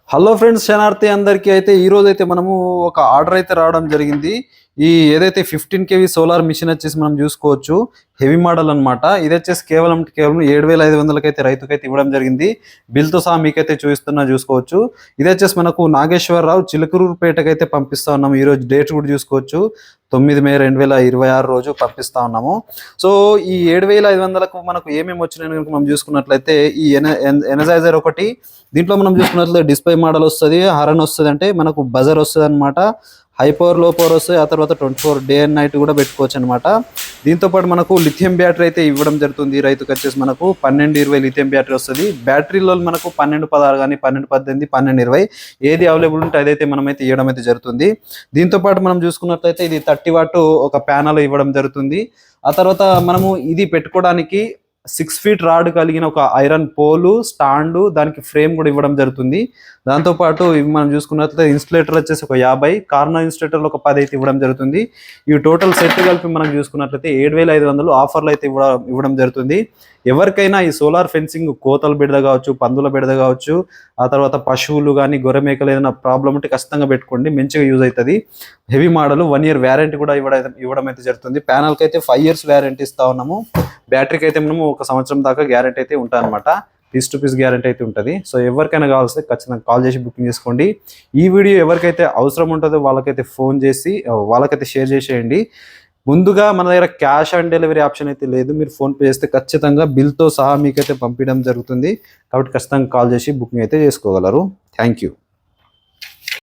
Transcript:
Hello friends, శనార్థి అందరికీ అయితే ఈ రోజు అయితే మనము ఒక ఆర్డర్ అయితే రావడం జరిగింది. ఈ ఏదైతే 15 kV సోలార్ మిషన్ వచ్చేసి మనం చూసుకోవచ్చు, హెవీ మోడల్ అన్నమాట. ఇది వచ్చేసి కేవలం 7,500కి అయితే రైతుకైతే ఇవ్వడం జరిగింది. బిల్తో సహా మీకైతే చూసుకోవచ్చు. ఇది వచ్చేసి మనకు నాగేశ్వరరావు చిలుకూరుపేటకి అయితే పంపిస్తా ఉన్నాము. ఈ రోజు డేట్ కూడా చూసుకోవచ్చు, 9 మే 2026 రోజు పంపిస్తా ఉన్నాము. సో ఈ 7,500కు మనకు ఏమేమి వచ్చినాయని మనం చూసుకున్నట్లయితే ఈ ఎనర్జైజర్ ఒకటి, దీంట్లో మనం చూసుకున్నట్లయితే డిస్ప్లే మోడల్ వస్తుంది, హారన్ వస్తుంది, అంటే మనకు బజర్ వస్తుంది అనమాట. హై పవర్ లో పవర్ వస్తుంది. ఆ తర్వాత 24 డే అండ్ నైట్ కూడా పెట్టుకోవచ్చు అనమాట. దీంతో పాటు మనకు లిథియం బ్యాటరీ అయితే ఇవ్వడం జరుగుతుంది. రైతుకి వచ్చేసి మనకు 1220 లిథియం బ్యాటరీ వస్తుంది. బ్యాటరీలో మనకు 1216 కానీ 1218 1220 ఏది అవైలబుల్ ఉంటే అదైతే మనమైతే ఇవ్వడం అయితే జరుగుతుంది. దీంతో పాటు మనం చూసుకున్నట్లయితే ఇది 30 వాట్ ఒక ప్యానల్ ఇవ్వడం జరుగుతుంది. ఆ తర్వాత మనము ఇది పెట్టుకోవడానికి 6 ఫీట్ రాడ్ కలిగిన ఒక ఐరన్ పోలు, స్టాండు, దానికి ఫ్రేమ్ కూడా ఇవ్వడం జరుగుతుంది. దాంతోపాటు ఇవి మనం చూసుకున్నట్లయితే ఇన్సులేటర్ వచ్చేసి ఒక 50, కార్నర్ ఇన్సులేటర్లు ఒక 10 అయితే ఇవ్వడం జరుగుతుంది. ఇవి టోటల్ సెట్ కలిపి మనం చూసుకున్నట్లయితే 7,500 ఆఫర్లు అయితే ఇవ్వడం జరుగుతుంది. ఎవరికైనా ఈ సోలార్ ఫెన్సింగ్ కోతల బిడద కావచ్చు, పందుల బిడద కావచ్చు, ఆ తర్వాత పశువులు కానీ గొర్రె మేకలు ఏదైనా ప్రాబ్లం ఉంటే ఖచ్చితంగా పెట్టుకోండి, మంచిగా యూజ్ అవుతుంది. హెవీ మోడల్ 1 year వ్యారంటీ కూడా ఇవ్వడం అయితే జరుగుతుంది. ప్యానల్కి అయితే 5 years వ్యారంటీ ఇస్తా ఉన్నాము. బ్యాటరీకి అయితే మనము 1 సంవత్సరం దాకా గ్యారంటీ అయితే ఉంటాయి అనమాట. పీస్ టు పీస్ గ్యారంటీ అయితే ఉంటుంది. సో ఎవరికైనా కావాల్సి ఖచ్చితంగా కాల్ చేసి బుకింగ్ చేసుకోండి. ఈ వీడియో ఎవరికైతే అవసరం ఉంటుందో వాళ్ళకైతే ఫోన్ చేసి వాళ్ళకైతే షేర్ చేసేయండి. ముందుగా మన దగ్గర క్యాష్ ఆన్ డెలివరీ ఆప్షన్ అయితే లేదు. మీరు ఫోన్పే చేస్తే ఖచ్చితంగా బిల్తో సహా మీకైతే పంపించడం జరుగుతుంది. కాబట్టి ఖచ్చితంగా కాల్ చేసి బుకింగ్ అయితే చేసుకోగలరు. Thank you.